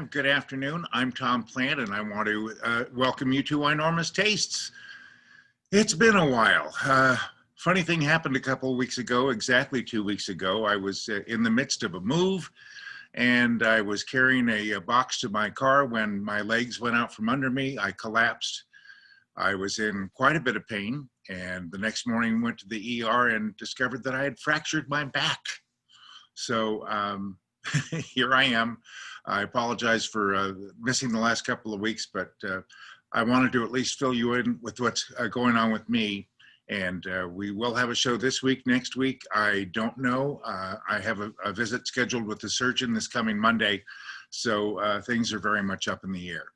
and good afternoon. I'm Tom Plant, and I want to welcome you to WINEormous Tastes. It's been a while. Funny thing happened a couple of weeks ago, exactly 2 weeks ago. I was in the midst of a move, and I was carrying a box to my car when my legs went out from under me. I collapsed. I was in quite a bit of pain, and the next morning went to the ER and discovered that I had fractured my back. So here I am. I apologize for missing the last couple of weeks, but I wanted to at least fill you in with what's going on with me. And we will have a show this week, next week. I don't know. I have a visit scheduled with the surgeon this coming Monday, so things are very much up in the air.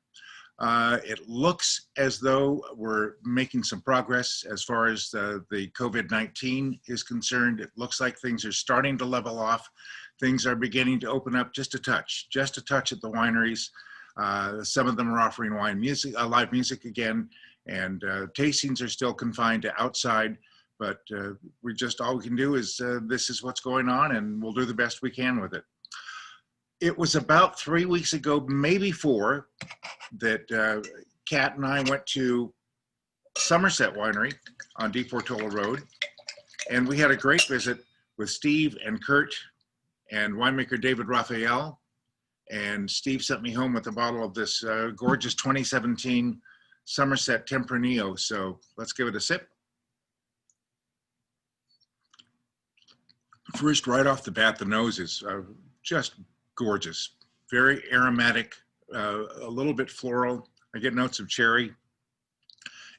It looks as though we're making some progress as far as the COVID-19 is concerned. It looks like things are starting to level off. Things are beginning to open up just a touch at the wineries. Some of them are offering live music again, and tastings are still confined to outside, but all we can do is this is what's going on, and we'll do the best we can with it. It was about 3 weeks ago, maybe 4, that Kat and I went to Somerset Winery on Deep Portola Road, and we had a great visit with Steve and Kurt and winemaker David Raphael. And Steve sent me home with a bottle of this gorgeous 2017 Somerset Tempranillo. So let's give it a sip. First, right off the bat, the nose is just gorgeous. Very aromatic, a little bit floral. I get notes of cherry.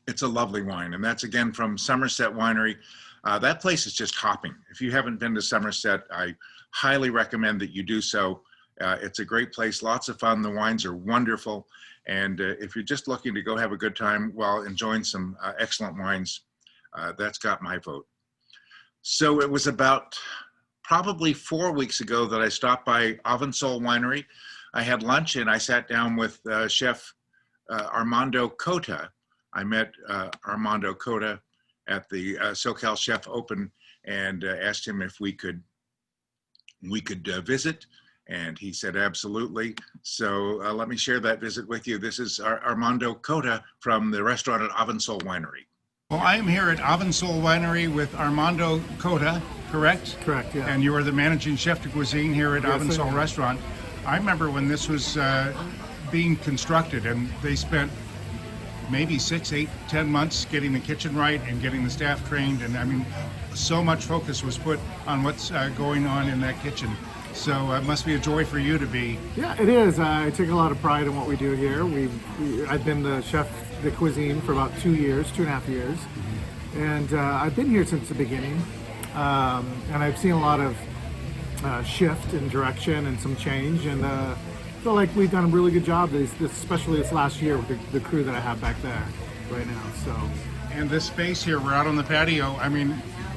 It's a lovely wine, and that's again from Somerset Winery. That place is just hopping. If you haven't been to Somerset, I highly recommend that you do so. It's a great place, lots of fun. The wines are wonderful. And if you're just looking to go have a good time while enjoying some excellent wines, that's got my vote. So it was about probably 4 weeks ago that I stopped by Avensole Winery. I had lunch and I sat down with Chef Armando Cota. I met Armando Cota at the SoCal Chef Open and asked him if we could visit, and he said absolutely. So let me share that visit with you. This is Armando Cota from the restaurant at Avensole Winery. Well, I am here at Avensole Winery with Armando Cota, correct? Correct, yeah. And you are the managing chef de cuisine here at Avensole Restaurant. I remember when this was being constructed, and they spent maybe 6, 8, 10 months getting the kitchen right and getting the staff trained, and I mean, so much focus was put on what's going on in that kitchen. So it must be a joy for you to be. Yeah, it is. I take a lot of pride in what we do here. I've been the chef de cuisine for about 2.5 years, and I've been here since the beginning, and I've seen a lot of shift in direction and some change, and I feel like we've done a really good job, especially this last year with the crew that I have back there right now. So, and this space here, we're out on the patio. I mean,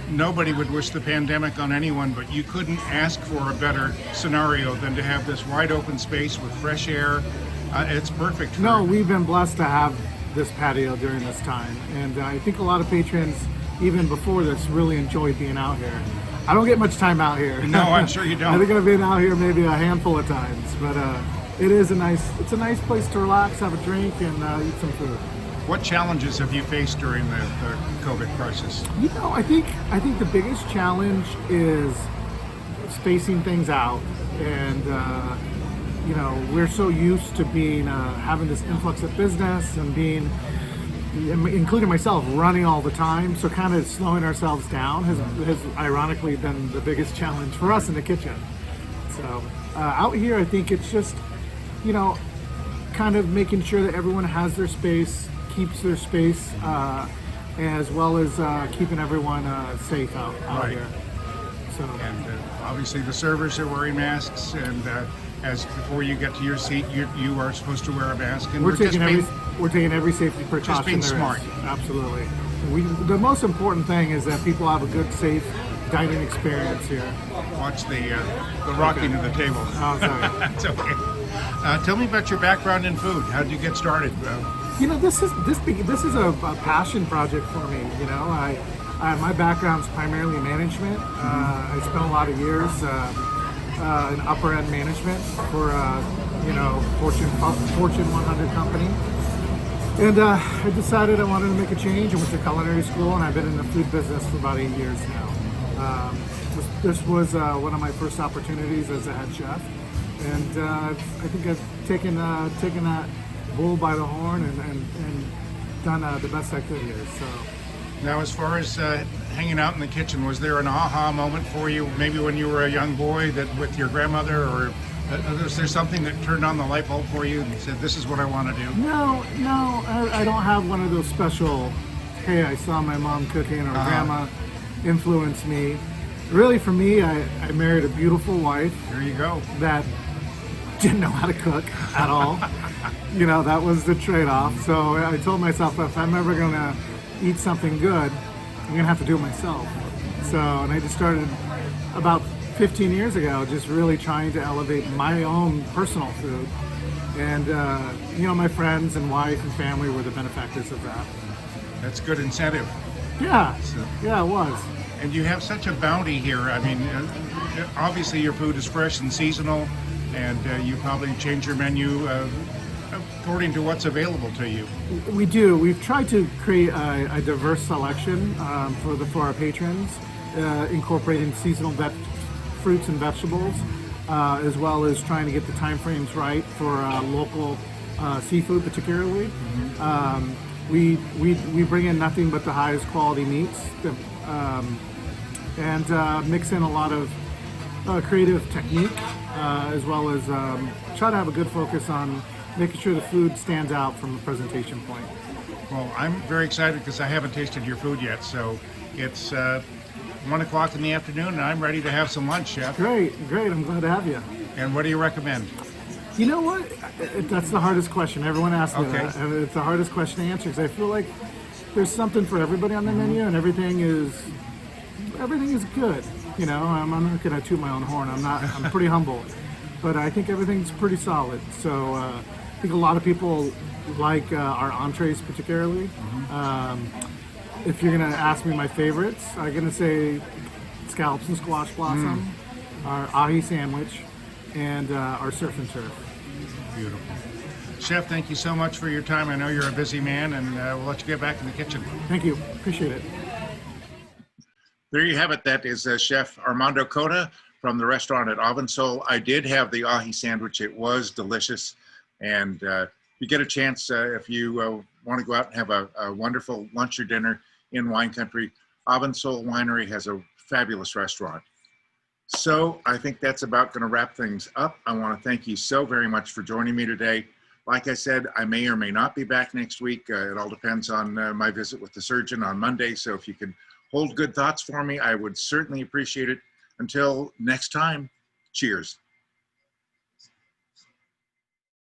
nobody would wish the pandemic on anyone, but you couldn't ask for a better scenario than to have this wide open space with fresh air. It's perfect. No, we've been blessed to have this patio during this time, and I think a lot of patrons, even before this, really enjoyed being out here. I don't get much time out here. No, I'm sure you don't. I think I've been out here maybe a handful of times, but it's a nice place to relax, have a drink, and eat some food. What challenges have you faced during the COVID crisis? You know, I think the biggest challenge is spacing things out, and you know, we're so used to being having this influx of business and being, including myself, running all the time. So kind of slowing ourselves down has ironically been the biggest challenge for us in the kitchen. So out here, I think it's just, you know, kind of making sure that everyone has their space, keeps their space, as well as keeping everyone safe out right here. So, and obviously the servers are wearing masks, and as before you get to your seat, you are supposed to wear a mask. And we're taking every safety precaution. Just being smart. Absolutely. The most important thing is that people have a good, safe dining experience here. Watch the rocking of the table. Oh, sorry. That's okay. Tell me about your background in food. How did you get started? You know, this is a passion project for me. You know, my background's primarily management. I spent a lot of years in upper end management for Fortune 100 company. And I decided I wanted to make a change. I went to culinary school, and I've been in the food business for about 8 years now. This was one of my first opportunities as a head chef, and I think I've taken that bull by the horn and done the best I could here. So. Now, as far as hanging out in the kitchen, was there an aha moment for you, maybe when you were a young boy, that with your grandmother, or was there something that turned on the light bulb for you and said, this is what I want to do? No, I don't have one of those special, hey, I saw my mom cooking, or grandma influenced me. Really, for me, I married a beautiful wife. There you go. That didn't know how to cook at all. That was the trade-off. So I told myself, if I'm ever going to eat something good, I'm going to have to do it myself. So, and I just started about 15 years ago, just really trying to elevate my own personal food. And, my friends and wife and family were the benefactors of that. That's good incentive. Yeah, yeah, it was. And you have such a bounty here. I mean, obviously your food is fresh and seasonal, and you probably change your menu according to what's available to you. We do. We've tried to create a diverse selection for our patrons, incorporating seasonal fruits and vegetables, as well as trying to get the time frames right for local seafood, particularly. We bring in nothing but the highest quality meats, and mix in a lot of creative technique, as well as try to have a good focus on making sure the food stands out from a presentation point. Well, I'm very excited because I haven't tasted your food yet, so it's 1 o'clock in the afternoon, and I'm ready to have some lunch, Chef. Great. I'm glad to have you. And what do you recommend? You know what? That's the hardest question. Everyone asks me Okay. that. And it's the hardest question to answer because I feel like there's something for everybody on the menu, and everything is good. I'm not going to toot my own horn. I'm pretty humble, but I think everything's pretty solid. So I think a lot of people like our entrees particularly. If you're going to ask me my favorites, I'm going to say scallops and squash blossom, our ahi sandwich, and our surf and turf. Beautiful. Chef, thank you so much for your time. I know you're a busy man, and we'll let you get back in the kitchen. Thank you. Appreciate it. There you have it. That is Chef Armando Cota from the restaurant at Avensole. I did have the ahi sandwich. It was delicious. And if you get a chance, if you want to go out and have a wonderful lunch or dinner in wine country, Avensole Winery has a fabulous restaurant. So I think that's about going to wrap things up. I want to thank you so very much for joining me today. Like I said, I may or may not be back next week. It all depends on my visit with the surgeon on Monday. So if you could hold good thoughts for me, I would certainly appreciate it. Until next time, cheers.